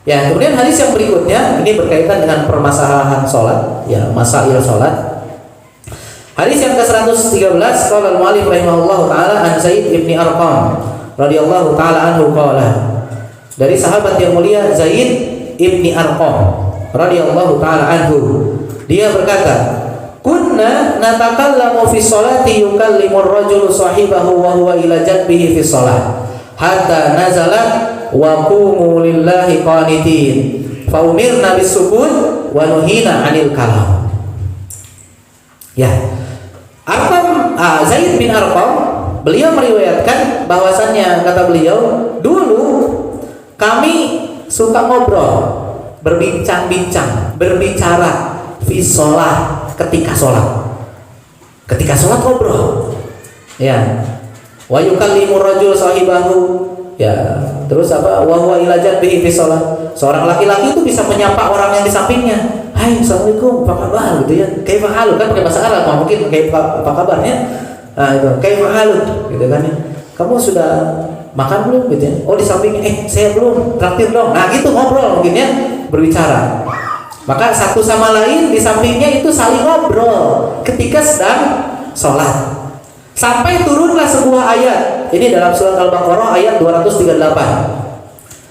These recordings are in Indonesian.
Ya, kemudian hadis yang berikutnya ini berkaitan dengan permasalahan sholat, ya, masail sholat. Hadis yang ke-113, qala al-mu'allif rahimahullahu taala an Zaid ibni Arqam radhiyallahu taala anhu qala. Dari sahabat yang mulia Zaid ibni Arqam radhiyallahu taala anhu, dia berkata, kunna natakallamu fi sholati yukallimu ar-rajulu sahibahu wa huwa ila janbihi fi sholat hatta nazalat wa qumu lillahi qanitin fa umirna bis-sukun wa nuhina 'anil kalam. Ya, Arqam, Zaid bin Arqam, beliau meriwayatkan bahwasannya, kata beliau, dulu kami suka ngobrol, berbincang-bincang, berbicara fi sholat, ketika sholat. Ketika sholat ngobrol. Ya. Wa yukallimu rajul sahibahu. Ya, terus apa? Wa huwa ila janbihi fi sholat. Seorang laki-laki itu bisa menyapa orang yang di sampingnya. Hai, assalamualaikum, apa kabar gitu ya. Kaifa halu, kan pakai bahasa Arab, mungkin apa kabarnya? Nah, itu kaifa halu gitu kan ya. Kamu sudah makan belum gitu ya? Oh, di sampingnya, saya belum, traktir dong. Nah, gitu ngobrol mungkin ya, berbicara. Maka satu sama lain di sampingnya itu saling ngobrol ketika sedang sholat. Sampai turunlah sebuah ayat. Ini dalam surat Al-Baqarah ayat 238.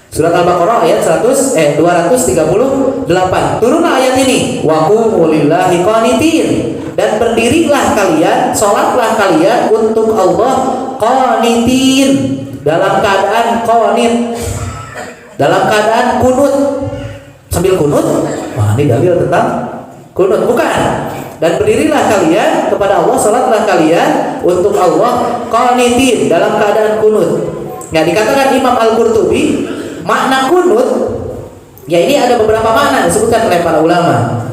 Surat Al-Baqarah ayat 238. Turunlah ayat ini. Wa qumu lillahi qanitin. Dan berdirilah kalian, sholatlah kalian untuk Allah qanitin, dalam keadaan qanit, dalam keadaan kunut. Sambil kunut? Wah, ini dalil tentang kunut, bukan? Dan berdirilah kalian kepada Allah, sholatlah kalian untuk Allah qanitin, dalam keadaan kunut. Ya, dikatakan Imam Al-Qurtubi, makna kunut, ya ini ada beberapa makna disebutkan oleh para ulama.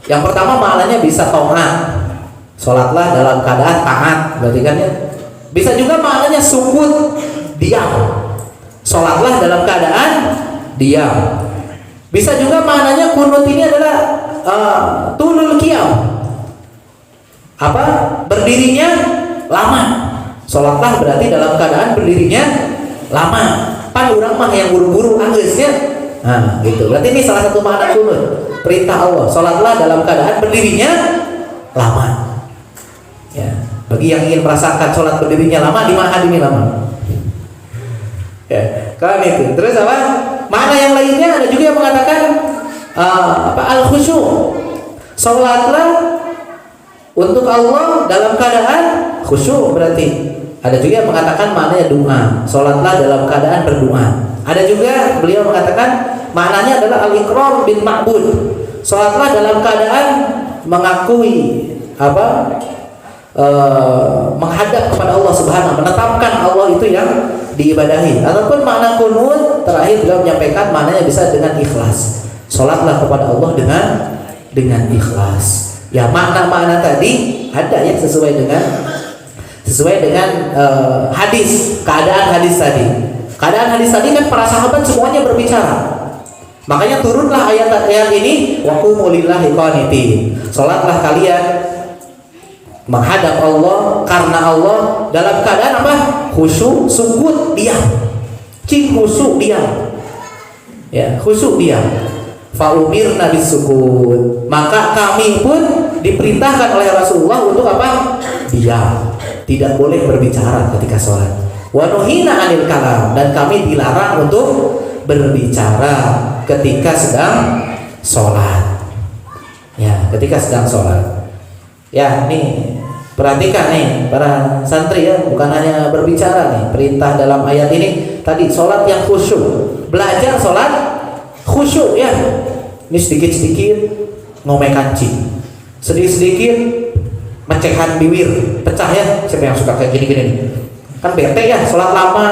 Yang pertama maknanya bisa taat, sholatlah dalam keadaan taat, berarti kan ya. Bisa juga maknanya sukut, diam, sholatlah dalam keadaan diam. Bisa juga maknanya kunut ini adalah tulul qiyam, apa? Berdirinya lama. Sholatlah berarti dalam keadaan berdirinya lama. Pan urang mah yang buru-buru anggeusnya. Nah, gitu. Berarti ini salah satu makna kunut. Perintah Allah, sholatlah dalam keadaan berdirinya lama. Ya, bagi yang ingin merasakan sholat berdirinya lama, di mana ini lama. Ya, kan itu. Terus apa? Makna yang lainnya ada juga yang mengatakan al-khusyuk. Sholatlah untuk Allah dalam keadaan khusyuk, berarti. Ada juga yang mengatakan maknanya doa. Sholatlah dalam keadaan berdoa. Ada juga beliau mengatakan maknanya adalah al-iqrar bin ma'bud. Sholatlah dalam keadaan mengakui apa? Menghadap kepada Allah Subhanahu, menetapkan Allah itu yang diibadahi. Ataupun makna kunut terakhir beliau menyampaikan maknanya bisa dengan ikhlas. Sholatlah kepada Allah dengan ikhlas. Ya, makna-makna tadi ada yang sesuai dengan hadis, keadaan hadis tadi. Keadaan hadis tadi kan para sahabat semuanya berbicara. Makanya turunlah ayat-ayat ini, wa qumu lillahi qanitin. Salatlah kalian menghadap Allah, karena Allah dalam keadaan apa? Khusyuk, sukut, diam. Cing khusyuk diam. Ya, khusyuk diam. Fa umirna bisukut. Maka kami pun diperintahkan oleh Rasulullah untuk apa? Diam. Tidak boleh berbicara ketika sholat. Wa nuhina 'anil kalam, dan kami dilarang untuk berbicara ketika sedang sholat. Ya, ketika sedang sholat. Ya, nih perhatikan nih para santri ya, bukan hanya berbicara nih. Perintah dalam ayat ini tadi sholat yang khusyuk. Belajar sholat khusyuk ya. Ini sedikit-sedikit ngomeh kancing, sedikit-sedikit mencekan bibir pecah ya. Siapa yang suka kayak gini-gini nih? Kan bete ya sholat lama.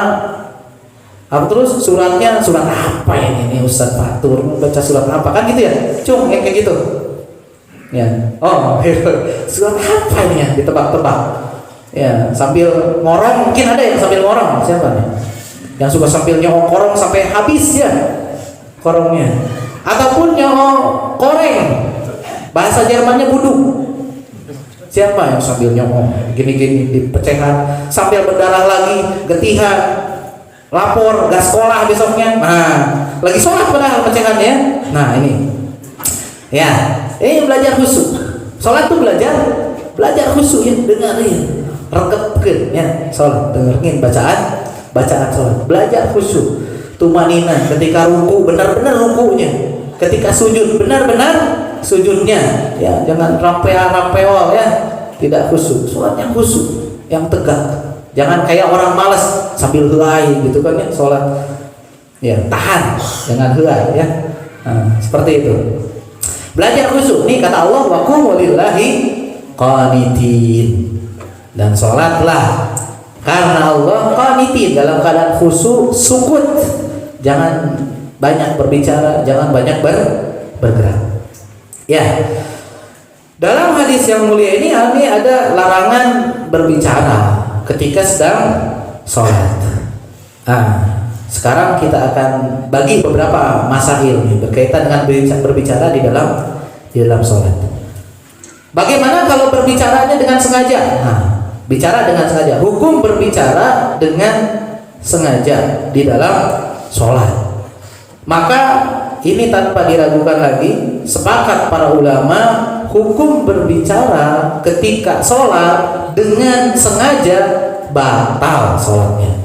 Apa terus suratnya surat apa ini Ustaz Fatur baca surat apa kan gitu ya? Cung yang kayak gitu. Ya. Oh, surat apa ini ya? Ditebak-tebak. Ya, sambil ngorong, mungkin ada yang sambil ngorong. Siapa nih? Yang suka sambil nyolong korong sampai habis ya korongnya. Ataupun nyolong koreng. Bahasa Jermannya buduk. Siapa yang sambil nyolong gini-gini di pecahan sambil berdarah lagi, getihan. lapor gak sekolah besoknya. Nah, lagi sholat padahal pencegahannya. Nah ini, ya, ini belajar khusyuk. Sholat tuh belajar khusyuk ya, dengerin, rekepkan ya, sholat dengerin bacaan sholat, belajar khusyuk. Tumanina ketika ruku benar-benar rukunya, ketika sujud benar-benar sujudnya, ya jangan rampeal ya, tidak khusyuk. Sholat yang khusyuk, yang tegak. Jangan kayak orang malas sambil helai gitu kan ya, sholat ya tahan, jangan helai ya. Nah, seperti itu. Belajar khusyuk. Nih kata Allah, wa qumu lillahi qanitin. Dan sholatlah karena Allah qanitin, dalam keadaan khusyuk, sukut. Jangan banyak berbicara, jangan banyak bergerak. Ya. Dalam hadis yang mulia ini ada larangan berbicara ketika sedang sholat. Sekarang kita akan bagi beberapa masail berkaitan dengan berbicara di dalam sholat. Bagaimana kalau berbicaranya dengan sengaja? Bicara dengan sengaja. Hukum berbicara dengan sengaja di dalam sholat. Maka ini tanpa diragukan lagi, sepakat para ulama, hukum berbicara ketika sholat dengan sengaja batal sholatnya.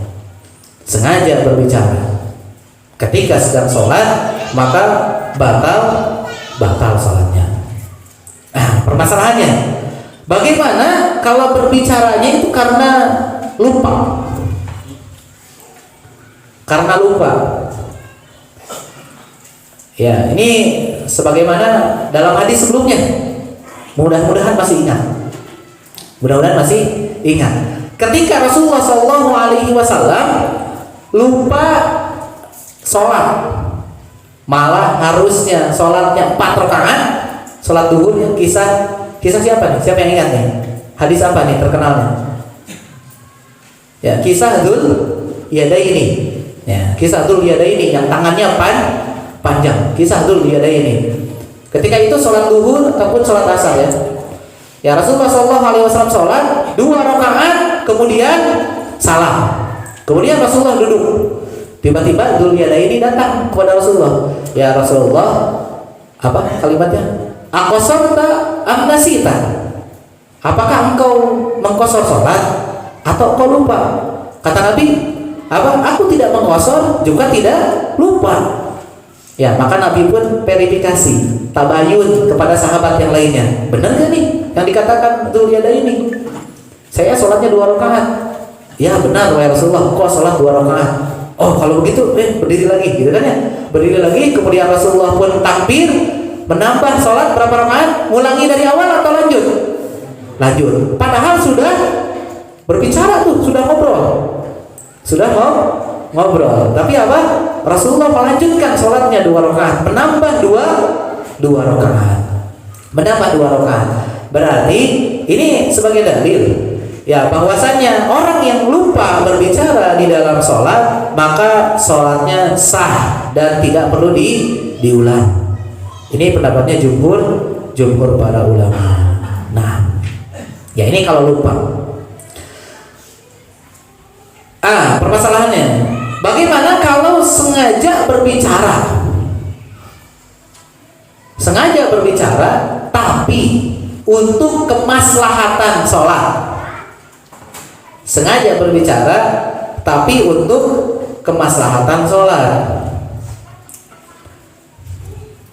Sengaja berbicara ketika sedang sholat, maka batal sholatnya. Nah, permasalahannya, bagaimana kalau berbicaranya itu karena lupa? Karena lupa. Ya, ini sebagaimana dalam hadis sebelumnya. Mudah-mudahan masih ingat. Ketika Rasulullah SAW lupa sholat, malah harusnya sholatnya 4 rakaat, sholat duhur. Kisah siapa nih? Siapa yang ingat nih? Hadis apa nih terkenalnya? Ya, kisah Dzul Yadaini. Ya, kisah Dzul Yadaini yang tangannya panjang. Kisah Dzul Yadaini. Ketika itu sholat duhur ataupun sholat asar ya. Ya, Rasulullah SAW sholat 2 rakaat, kemudian salam. Kemudian Rasulullah duduk. Tiba-tiba Dzul Yadaini datang kepada Rasulullah. Ya Rasulullah, apa kalimatnya? Aqsarta am nasita? Apakah engkau mengqasar sholat atau engkau lupa? Kata Nabi, aku tidak mengqasar juga tidak lupa. Ya, maka Nabi pun verifikasi, tabayun kepada sahabat yang lainnya. Benar gak nih yang dikatakan Dzul Yadaini? Saya sholatnya 2 rakaat. Ya benar wahai Rasulullah, kok sholat 2 rakaat? Oh kalau begitu, berdiri lagi, gitu kan ya? Berdiri lagi, kemudian Rasulullah pun takbir, menambah sholat berapa rakaat? Ulangi dari awal atau lanjut? Lanjut. Padahal sudah berbicara tuh, sudah ngobrol. Tapi apa? Rasulullah melanjutkan sholatnya 2 rakaat, menambah dua rakaat. Berarti ini sebagai dalil ya bahwasanya orang yang lupa berbicara di dalam sholat, maka sholatnya sah dan tidak perlu diulang. Ini pendapatnya jumhur para ulama. Nah, ya ini kalau lupa. Permasalahannya, bagaimana kalau sengaja berbicara? Sengaja berbicara tapi untuk kemaslahatan sholat. Sengaja berbicara tapi untuk kemaslahatan sholat.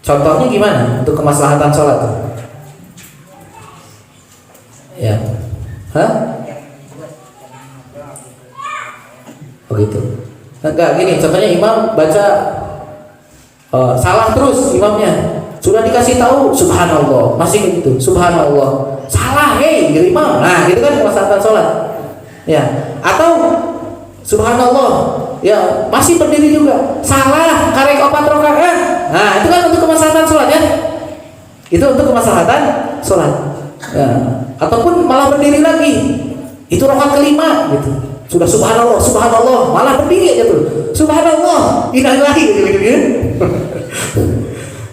Contohnya gimana untuk kemaslahatan sholat? Ya, begitu. Enggak gini, contohnya imam baca salah terus imamnya. Sudah dikasih tahu subhanallah, masih gitu, subhanallah. Salah, gitu imam. Nah, gitu kan kemaslahatan sholat. Ya, atau subhanallah, ya masih berdiri juga. Salah, karek 4 rakaat. Nah, itu kan untuk kemaslahatan sholat ya. Itu untuk kemaslahatan sholat. Ya. Ataupun malah berdiri lagi. Itu rakaat kelima gitu. Sudah subhanallah, malah berdiri aja tuh. Subhanallah, innalillahi gitu.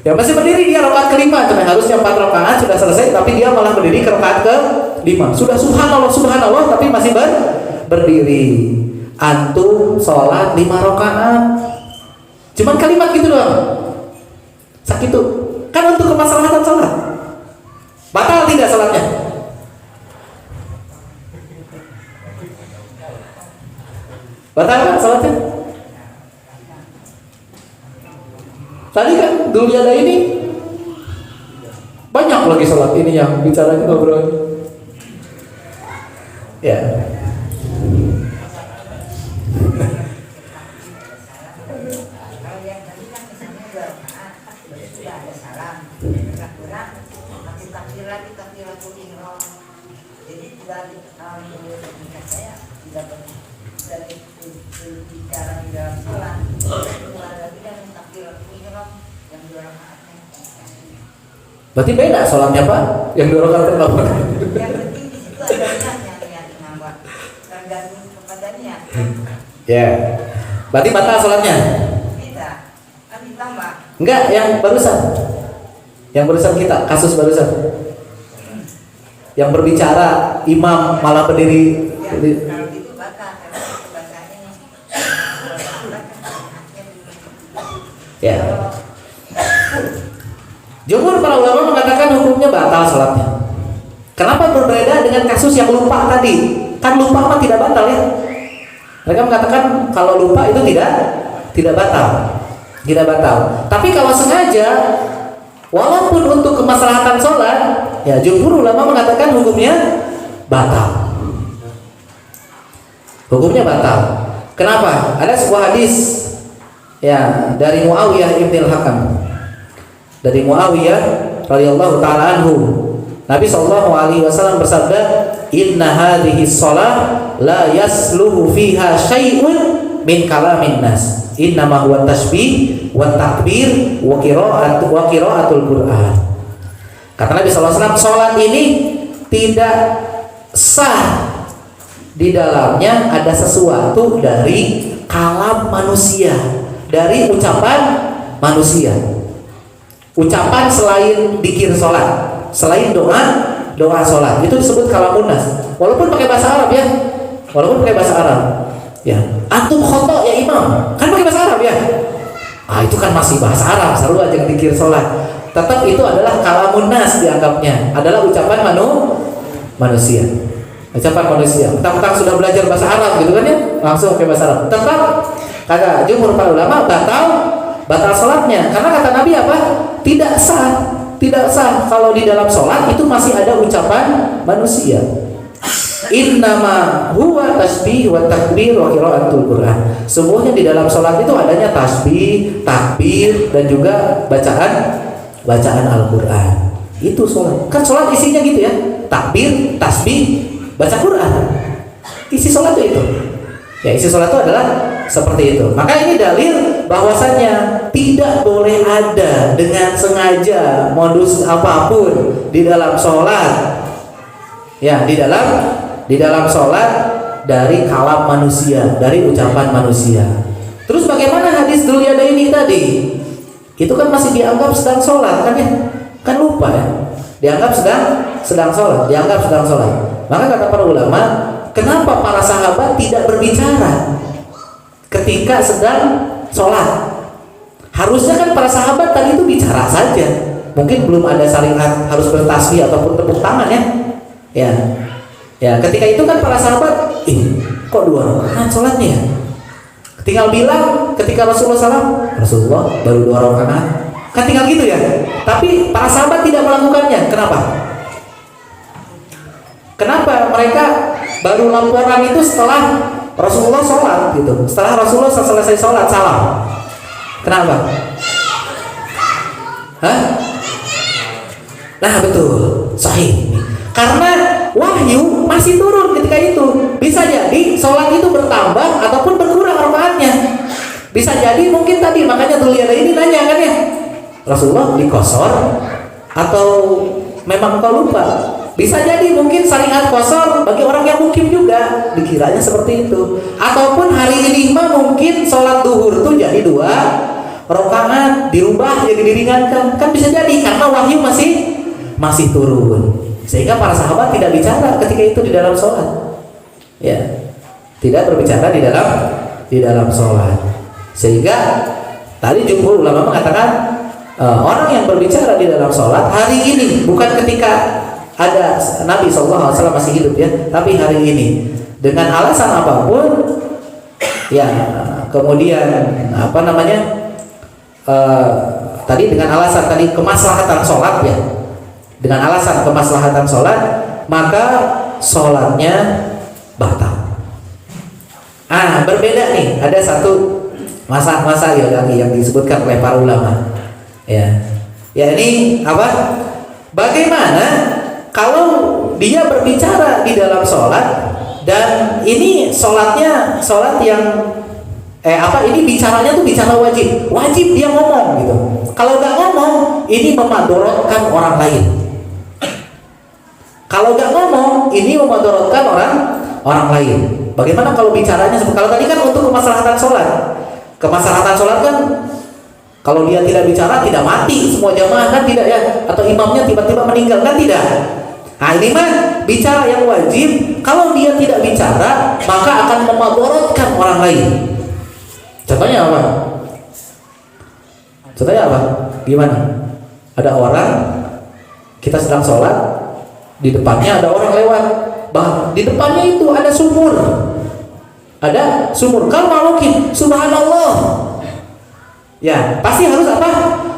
Ya masih berdiri dia rakaat kelima, karena harusnya 4 rakaat sudah selesai, tapi dia malah berdiri ke rakaat ke-5. Sudah subhanallah, tapi masih berdiri. antum sholat 5 rakaat. Cuman kalimat gitu doang. Sakitu. Kan untuk kemaslahatan sholat. Batal tidak sholatnya? Batal kan sholatnya? Tadi kan dulu ada ini banyak lagi sholat ini yang bicaranya ngobrol. Ya. Berarti beda sholatnya Pak? Yang 2 rakaat pertama. Yang penting di situ ada niatnya yang nambah tergantung kepada niat. Ya. Berarti batal sholatnya? Tidak, kan ditambah. Enggak, yang barusan. Yang barusan kita, kasus barusan. Yang berbicara imam malah berdiri. Ya, kalau itu batal karena kebacaannya Ya. Jumhur para ulama mengatakan hukumnya batal sholatnya. Kenapa berbeda dengan kasus yang lupa tadi? Kan lupa mah tidak batal ya. Mereka mengatakan kalau lupa itu tidak batal, tidak batal. Tapi kalau sengaja, walaupun untuk kemaslahatan sholat, ya jumhur ulama mengatakan hukumnya batal. Hukumnya batal. Kenapa? Ada sebuah hadis ya dari Muawiyah ibn al-Hakam. Dari Muawiyah radhiyallahu taala anhu, Nabi sallallahu alaihi wasallam bersabda, "Inna hadhihi shalah la yasluhu fiha syai'un min kalamin nas. Innama huwa tasbih wa takbir wa qiraatul Qur'an." Kata Nabi sallallahu alaihi wasallam, salat ini tidak sah di dalamnya ada sesuatu dari kalam manusia, dari ucapan manusia. Ucapan selain dzikir sholat, selain doa sholat, itu disebut kalamun nas. Walaupun pakai bahasa Arab ya, walaupun pakai bahasa Arab. Ya, antum khoto ya imam, kan pakai bahasa Arab ya. Itu kan masih bahasa Arab, selalu aja dzikir sholat. Tetap itu adalah kalamun nas dianggapnya, adalah ucapan manusia. Ucapan manusia. Mentang-mentang sudah belajar bahasa Arab gitu kan ya, langsung pakai bahasa Arab. Tetap kata jumhur para ulama batal sholatnya, karena kata Nabi apa? Tidak sah kalau di dalam sholat itu masih ada ucapan manusia. Innama huwa tasbih wa takbir wa qiraatul Qur'an. Semuanya di dalam sholat itu adanya tasbih, takbir, dan juga bacaan Al-Qur'an. Itu sholat. Kan sholat isinya gitu ya, takbir, tasbih, baca Qur'an. Isi sholat itu. Ya, isi sholat itu adalah seperti itu. Maka ini dalil bahwasanya tidak boleh ada dengan sengaja modus apapun di dalam sholat. Ya, di dalam sholat dari kalam manusia, dari ucapan manusia. Terus bagaimana hadis Dzul Yadaini tadi? Itu kan masih dianggap sedang sholat kan ya? Kan lupa ya. Dianggap sedang sholat, Maka kata para ulama, kenapa para sahabat tidak berbicara ketika sedang sholat? Harusnya kan para sahabat tadi itu bicara saja. Mungkin belum ada syariat harus bertasbih ataupun tepuk tangan ya. Ya, ketika itu kan para sahabat, kok 2 rakaat sholatnya ya? Tinggal bilang ketika Rasulullah baru 2 rakaat. Kan tinggal gitu ya. Tapi para sahabat tidak melakukannya. Kenapa mereka baru laporan itu setelah Rasulullah sholat gitu? Setelah Rasulullah selesai sholat salam. Kenapa? Nah betul, sahih. Karena wahyu masih turun ketika itu. Bisa jadi sholat itu bertambah ataupun berkurang rakaatnya. Bisa jadi mungkin tadi, makanya Dzul Yadaini nanya kan ya, Rasulullah dikosor atau memang kau lupa? Bisa jadi mungkin syariat kosor bagi orang yang mukim juga, dikiranya seperti itu. Ataupun hari ini mah mungkin sholat duhur tuh jadi 2 rakaat, dirubah jadi diringankan. Kan bisa jadi karena wahyu masih turun. Sehingga para sahabat tidak bicara ketika itu di dalam sholat. Ya. Tidak berbicara di dalam sholat. Sehingga tadi jumhur ulama mengatakan orang yang berbicara di dalam sholat hari ini, bukan ketika ada Nabi SAW masih hidup ya, tapi hari ini dengan alasan apapun ya, kemudian apa namanya tadi dengan alasan tadi kemaslahatan sholat ya, dengan alasan kemaslahatan sholat, maka sholatnya batal. Berbeda nih, ada satu masa ya lagi yang disebutkan oleh para ulama ya ini apa, bagaimana kalau dia berbicara di dalam sholat dan ini sholatnya sholat yang ini bicaranya tuh bicara wajib dia ngomong gitu. Kalau nggak ngomong ini memadorotkan orang lain. Kalau nggak ngomong ini memadorotkan orang lain. Bagaimana kalau bicaranya, kalau tadi kan untuk kemaslahatan sholat. Kemaslahatan sholat kan kalau dia tidak bicara tidak mati semua jamaah kan, tidak ya, atau imamnya tiba-tiba meninggal kan, tidak. Ini mah bicara yang wajib. Kalau dia tidak bicara maka akan memadorotkan orang lain. Contohnya apa? Gimana? Ada orang, kita sedang sholat, di depannya ada orang lewat, di depannya itu ada sumur. Kalau mungkin subhanallah ya pasti harus apa?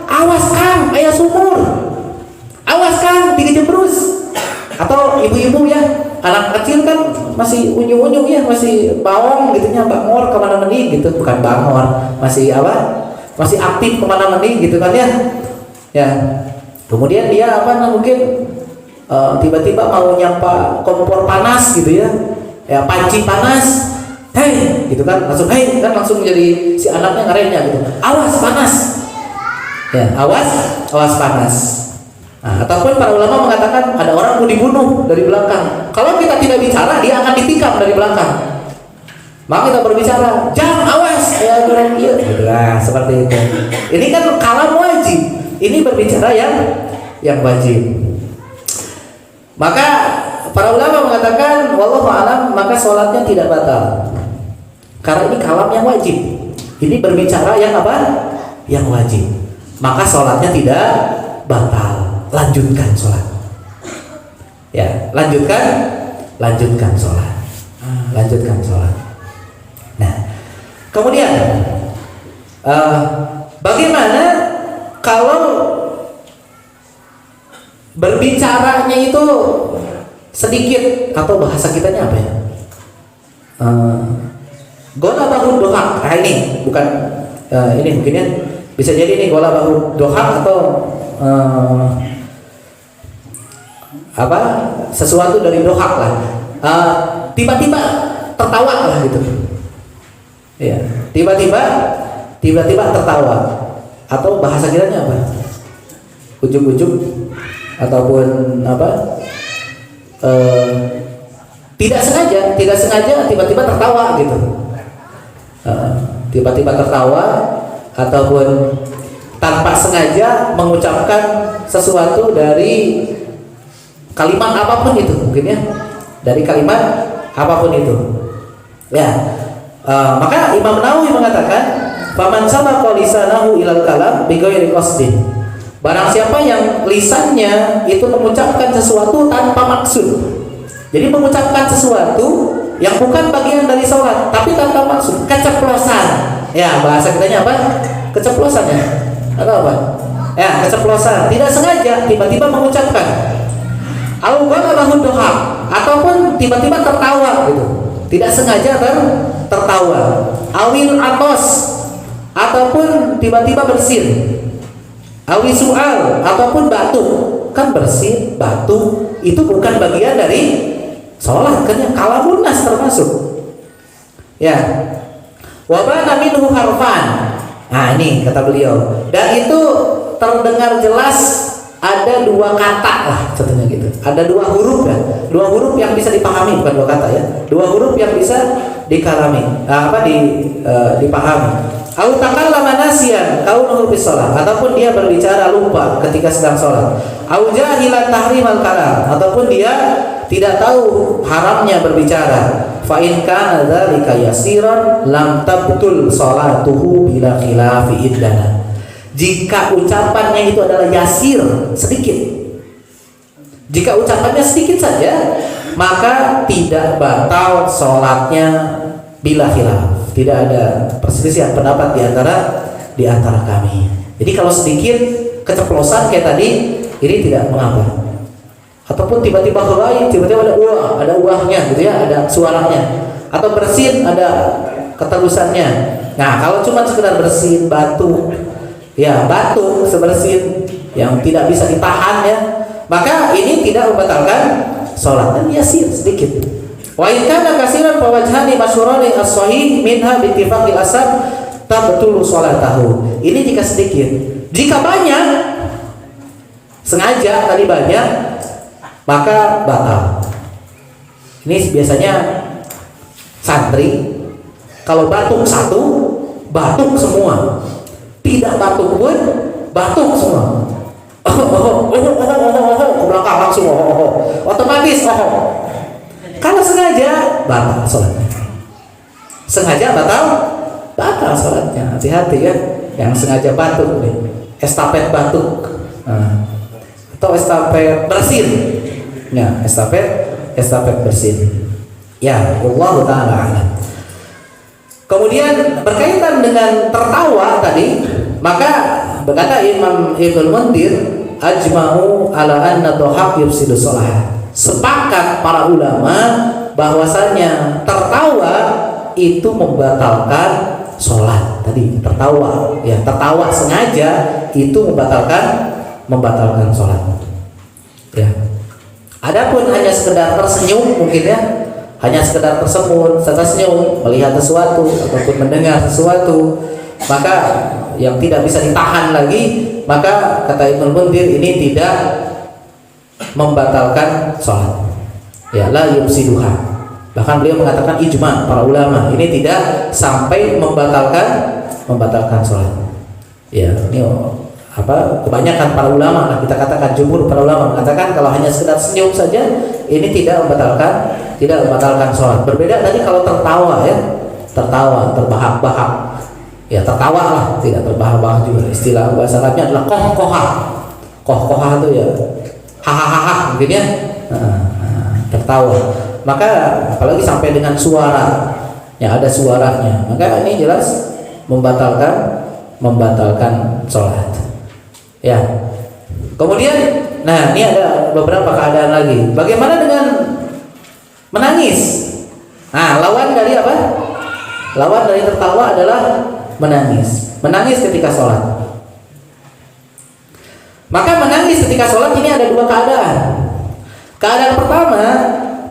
Awas Kang, ayah sumur, awas Kang, digejebrus. Atau ibu-ibu ya, anak kecil kan masih unyu-unyu ya, masih bawang gitunya, bangor kemana-mana gitu, bukan bangor, masih aktif kemana-mana gitu kan ya. Kemudian dia mungkin tiba-tiba mau nyapa kompor panas gitu ya panci panas, hei gitu kan, langsung jadi si anaknya ngerenya gitu, awas panas ya, awas panas. Ataupun para ulama mengatakan ada orang mau dibunuh dari belakang, kalau kita tidak bicara dia akan ditikam dari belakang, maka kita berbicara, jangan awas ya gitu. Seperti itu. Ini kan kalam wajib, ini berbicara yang wajib. Maka para ulama mengatakan wallahu a'lam, maka sholatnya tidak batal karena ini kalam yang wajib, ini berbicara yang apa? Yang wajib, maka sholatnya tidak batal. Lanjutkan sholat ya, lanjutkan sholat. Nah kemudian bagaimana kalau berbicaranya itu sedikit, atau bahasa kitanya apa ya, gola bahu dohak. Ini bukan ini mungkinnya bisa jadi ini gola bahu dohak atau sesuatu dari dohak lah, tiba-tiba tertawa lah gitu ya, tiba-tiba tertawa, atau bahasa kiranya apa, ujug-ujug ataupun tidak sengaja tiba-tiba tertawa gitu, tiba-tiba tertawa ataupun tanpa sengaja mengucapkan sesuatu dari kalimat apapun itu, mungkin ya, dari kalimat apapun itu ya. Maka Imam Nawawi mengatakan faman sabaqa lisanahu ilal kalam bighairi qasdin, barang siapa yang lisannya itu mengucapkan sesuatu tanpa maksud, jadi mengucapkan sesuatu yang bukan bagian dari sholat tapi tanpa maksud, keceplosan ya, bahasa kitanya apa, keceplosan ya, atau apa ya, keceplosan, tidak sengaja tiba-tiba mengucapkan, ataupun tiba-tiba tertawa gitu, tidak sengaja tertawa, awil atos, ataupun tiba-tiba bersin, awi su'al, ataupun batuk. Kan bersin, batuk itu bukan bagian dari sholat, kan yang kalamun nas termasuk ya. Wabana minhu harfan, ini kata beliau, dan itu terdengar jelas ada dua kata lah, contohnya gitu, ada dua huruf ya, dua huruf yang bisa dipahami, bukan dua kata ya, dua huruf yang bisa dikalami, dipahami. Au takallama nasiyan kaunuhu bis shalah, ataupun dia berbicara lupa ketika sedang sholat. Au jahilan tahrimal kalam, ataupun dia tidak tahu haramnya berbicara. fa in kana dzalika yasiran lam tabtul salatuhu bila khilafi indana. Jika ucapannya itu adalah yasir, sedikit. Jika ucapannya sedikit saja, maka tidak batal sholatnya bila khilaf. Tidak ada perselisihan pendapat di antara kami. Jadi kalau sedikit keceplosan kayak tadi, ini tidak mengapa. Ataupun tiba-tiba helai, tiba-tiba ada uahnya gitu ya, ada suaranya. Atau bersin, ada keterusannya. Nah, kalau cuma sekedar bersin, batuk, ya batuk sebersin yang tidak bisa ditahan ya, maka ini tidak membatalkan sholat. Dan yasir sedikit. Wa in kana katsiran fa wajhani masyhurani as-sahih minha bi ittifaqil asab tabtulu sholatahu. Ini jika sedikit. Jika banyak, sengaja tadi banyak, maka batal. Ini biasanya santri kalau batuk satu, batuk semua. Tidak batuk pun, batuk semua. Ke belakang langsung otomatis. Kalau sengaja batal sholatnya. Sengaja batal sholatnya. Hati-hati ya, yang sengaja batuk nih. Estafet batuk, atau estafet bersin. Ya, estafet bersin. Ya, Allah Ta'ala a'lam. Kemudian berkaitan dengan tertawa tadi, maka berkata Imam Ibnul Mundir, ajma'u ala anna dhahak yufsidu shalah. Sepakat para ulama bahwasanya tertawa itu membatalkan sholat. Tadi tertawa, ya tertawa sengaja itu membatalkan sholat. Ya. Adapun hanya sekedar tersenyum mungkin ya, hanya sekedar tersenyum, melihat sesuatu ataupun mendengar sesuatu, maka yang tidak bisa ditahan lagi, maka kata Ibnu Mundir ini tidak membatalkan sholat. Ya, la yufsiduha. Bahkan beliau mengatakan ijma para ulama ini tidak sampai membatalkan sholat. Ya, ini kebanyakan para ulama lah, kita katakan jumhur para ulama mengatakan kalau hanya sekedar senyum saja ini tidak membatalkan sholat. Berbeda tadi kalau tertawa ya, tertawa terbahak-bahak, ya tertawa lah, tidak terbahak-bahak juga. Istilah bahasa Arabnya adalah koh-kohah itu ya hahaha mungkin ya, tertawa. Maka apalagi sampai dengan suara, ya ada suaranya, maka ini jelas membatalkan sholat. Ya. Kemudian, nah ini ada beberapa keadaan lagi. Bagaimana dengan menangis? Nah, lawan dari apa? Lawan dari tertawa adalah menangis. Menangis ketika sholat. Maka menangis ketika sholat ini ada dua keadaan. Keadaan pertama,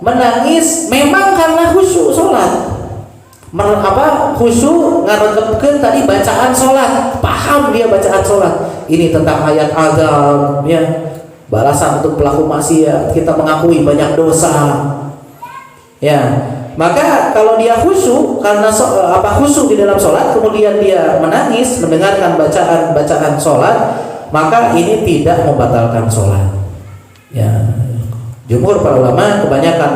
menangis memang karena khusyuk sholat. Khusyuk ngaregepkeun tadi bacaan sholat, paham dia bacaan sholat. Ini tentang ayat azab, ya, balasan untuk pelaku maksiat, kita mengakui banyak dosa. Ya, maka kalau dia khusyuk karena khusyuk di dalam sholat, kemudian dia menangis mendengarkan bacaan sholat, maka ini tidak membatalkan sholat. Ya, jumhur para ulama, kebanyakan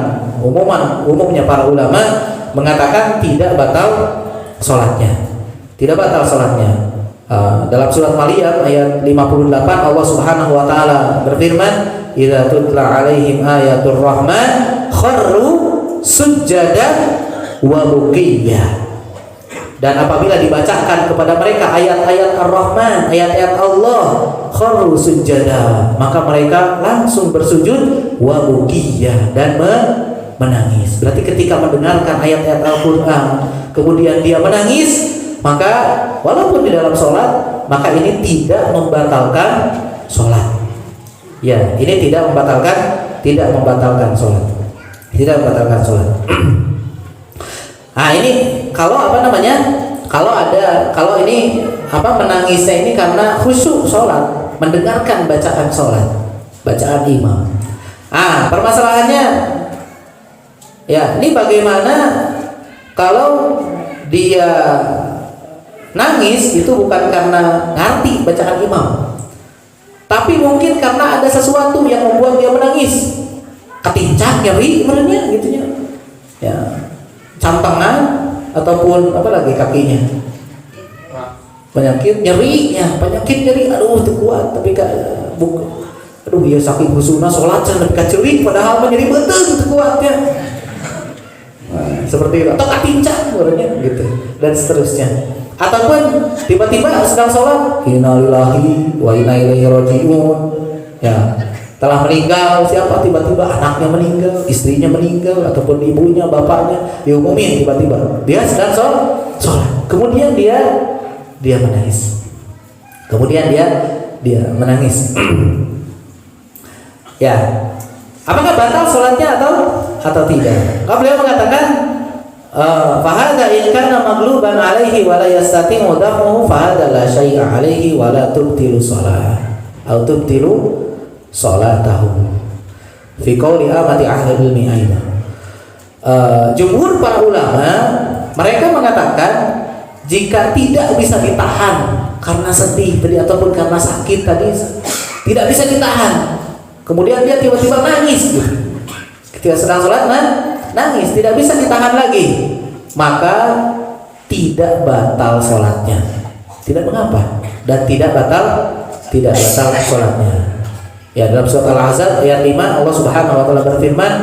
umumnya para ulama mengatakan tidak batal sholatnya, dalam surat Maryam ayat 58 Allah Subhanahu wa taala berfirman, idza tutla alaihim ayatur rahman kharru sujjadan wa buqiyya. Dan apabila dibacakan kepada mereka ayat-ayat Ar-Rahman, ayat-ayat Allah, kharru sujjada, maka mereka langsung bersujud wa buqiyya, dan menangis. Berarti ketika mendengarkan ayat-ayat Al-Quran kemudian dia menangis, maka walaupun di dalam sholat, maka ini tidak membatalkan sholat. Ya, ini tidak membatalkan sholat. Nah ini kalau menangisnya ini karena khusyuk sholat, mendengarkan bacaan sholat, bacaan imam. Permasalahannya, ya, ini bagaimana kalau dia nangis itu bukan karena ngerti bacaan imam, tapi mungkin karena ada sesuatu yang membuat dia menangis, ketincak, nyeri, merenya, gitunya. Ya, campangan ataupun apa lagi kakinya, penyakit nyeri, aduh itu kuat tapi aduh ya saking khusuna sholat jangan kecerik padahal nyeri betul itu kuatnya. Nah, seperti itu atau katincang orangnya gitu dan seterusnya. Ataupun tiba-tiba sedang sholat, innalillahi wa inna ilaihi raji'un, ya telah meninggal siapa, tiba-tiba anaknya meninggal, istrinya meninggal, ataupun ibunya, bapaknya diumumin tiba-tiba dia sedang sholat, kemudian dia menangis, ya apakah batal sholatnya atau tidak? Kalau beliau mengatakan fahada in kana maghluban alaihi wa la yastati'u damuhu fahada la syai'a alaihi wa la tubtilu shalah atau tubtilu sholatahu fi qouli amati ahli ilmi aidan. Jumhur para ulama mereka mengatakan jika tidak bisa ditahan karena sedih tadi ataupun karena sakit tadi tidak bisa ditahan, kemudian dia tiba-tiba nangis gitu. Ketika sedang sholat nangis, tidak bisa ditahan lagi, maka tidak batal sholatnya, tidak mengapa dan tidak batal sholatnya. Ya, dalam surat Al-Ahzab ayat 5 Allah Subhanahu wa taala berfirman,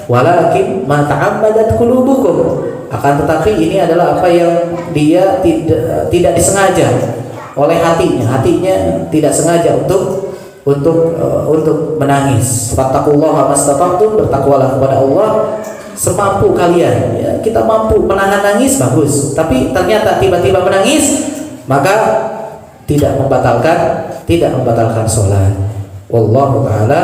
"Walakin ma ta'ammadat qulubukum." Akan tetapi ini adalah apa yang dia tidak disengaja oleh hatinya tidak sengaja untuk menangis. Fattaqullaha mastata'tum, bertakwalah kepada Allah semampu kalian. Ya, kita mampu menahan nangis bagus, tapi ternyata tiba-tiba menangis, maka tidak membatalkan sholat. Wallahu a'lam.